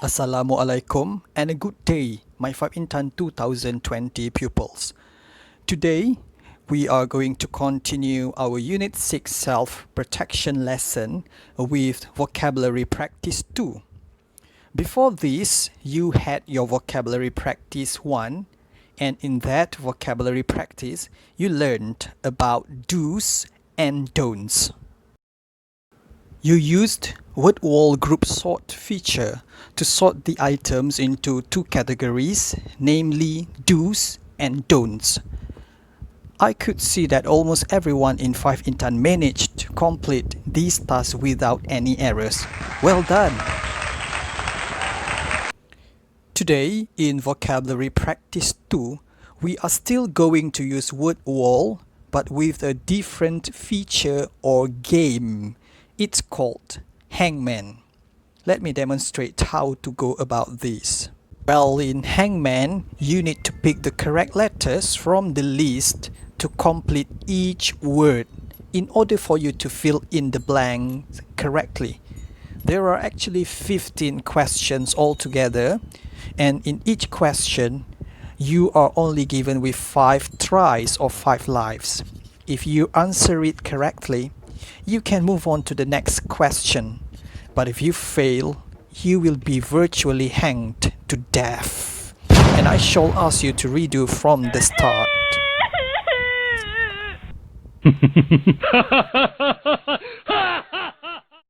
Assalamualaikum and a good day, my 5 Intan 2020 pupils. Today, we are going to continue our Unit 6 Self-Protection lesson with Vocabulary Practice 2. Before this, you had your Vocabulary Practice 1, and in that vocabulary practice, you learned about do's and don'ts. You used Wordwall group sort feature to sort the items into two categories, namely do's and don'ts. I could see that almost everyone in 5 Intan managed to complete these tasks without any errors. Well done! Today, in Vocabulary Practice 2, we are still going to use Wordwall, but with a different feature or game. It's called Hangman. Let me demonstrate how to go about this. Well, in Hangman, you need to pick the correct letters from the list to complete each word in order for you to fill in the blanks correctly. There are actually 15 questions altogether, and in each question, you are only given with 5 tries or 5 lives. If you answer it correctly, you can move on to the next question. But if you fail, you will be virtually hanged to death. And I shall ask you to redo from the start.